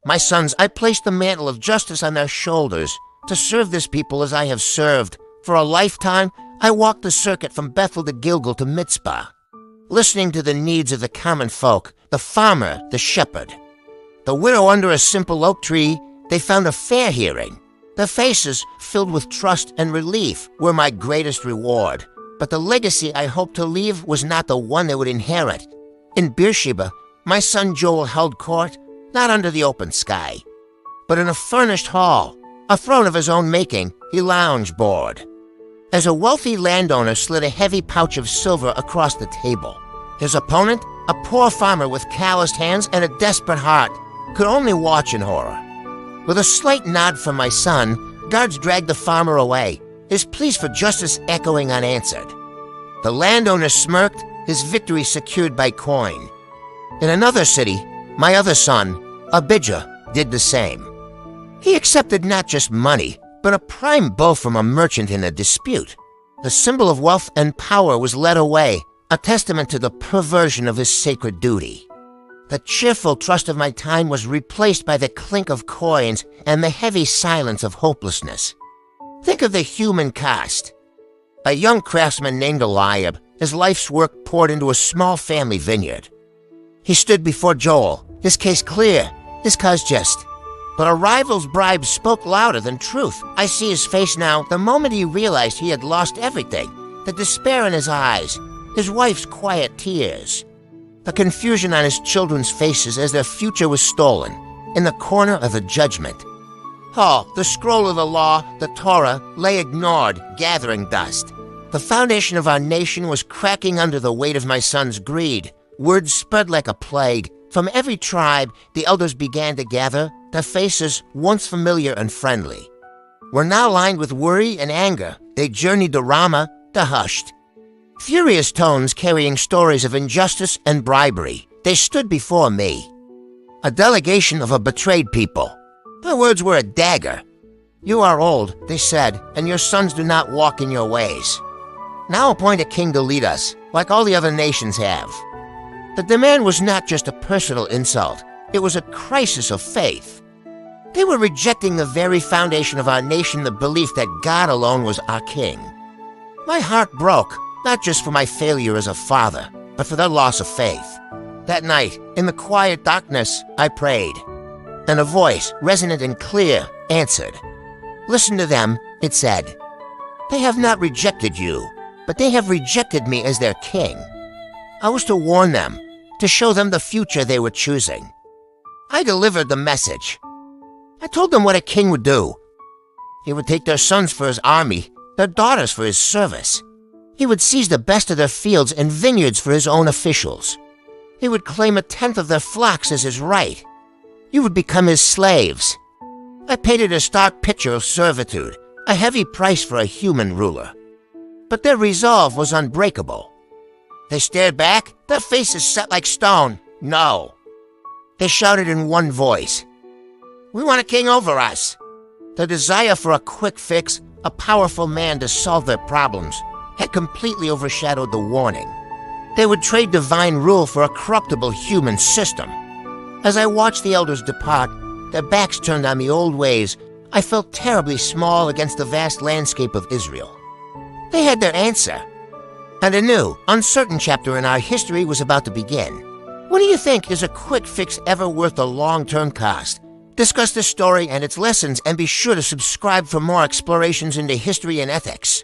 My sons, I place the mantle of justice on their shoulders to serve this people as I have served. For a lifetime, I walked the circuit from Bethel to Gilgal to Mitzpah, listening to the needs of the common folk, the farmer, the shepherd. The widow under a simple oak tree, they found a fair hearing. Their faces, filled with trust and relief, were my greatest reward. But the legacy I hoped to leave was not the one they would inherit. In Beersheba, my son Joel held court, not under the open sky, but in a furnished hall, a throne of his own making, he lounged bored. As a wealthy landowner slid a heavy pouch of silver across the table, his opponent, a poor farmer with calloused hands and a desperate heart, could only watch in horror. With a slight nod from my son, guards dragged the farmer away, his pleas for justice echoing unanswered. The landowner smirked, his victory secured by coin. In another city, my other son, Abijah, did the same. He accepted not just money, but a prime bow from a merchant in a dispute. The symbol of wealth and power was led away, a testament to the perversion of his sacred duty. The cheerful trust of my time was replaced by the clink of coins and the heavy silence of hopelessness. Think of the human cost. A young craftsman named Eliab, his life's work poured into a small family vineyard. He stood before Joel, his case clear, his cause just. But a rival's bribes spoke louder than truth. I see his face now the moment he realized he had lost everything. The despair in his eyes, his wife's quiet tears, the confusion on his children's faces as their future was stolen, in the corner of a judgment. Oh, the scroll of the law, the Torah, lay ignored, gathering dust. The foundation of our nation was cracking under the weight of my son's greed. Words spread like a plague. From every tribe, the elders began to gather, their faces, once familiar and friendly, were now lined with worry and anger. They journeyed to Ramah, to hushed. Furious tones carrying stories of injustice and bribery, they stood before me. A delegation of a betrayed people. Their words were a dagger. You are old, they said, and your sons do not walk in your ways. Now appoint a king to lead us, like all the other nations have. The demand was not just a personal insult, it was a crisis of faith. They were rejecting the very foundation of our nation, the belief that God alone was our king. My heart broke, not just for my failure as a father, but for their loss of faith. That night, in the quiet darkness, I prayed, and a voice, resonant and clear, answered. Listen to them, it said. They have not rejected you, but they have rejected me as their king. I was to warn them, to show them the future they were choosing. I delivered the message. I told them what a king would do. He would take their sons for his army, their daughters for his service. He would seize the best of their fields and vineyards for his own officials. He would claim 1/10 of their flocks as his right. You would become his slaves. I painted a stark picture of servitude, a heavy price for a human ruler. But their resolve was unbreakable. They stared back, their faces set like stone. No. They shouted in one voice. We want a king over us. The desire for a quick fix, a powerful man to solve their problems, had completely overshadowed the warning. They would trade divine rule for a corruptible human system. As I watched the elders depart, their backs turned on the old ways, I felt terribly small against the vast landscape of Israel. They had their answer, and a new, uncertain chapter in our history was about to begin. What do you think? Is a quick fix ever worth the long-term cost? Discuss this story and its lessons, and be sure to subscribe for more explorations into history and ethics.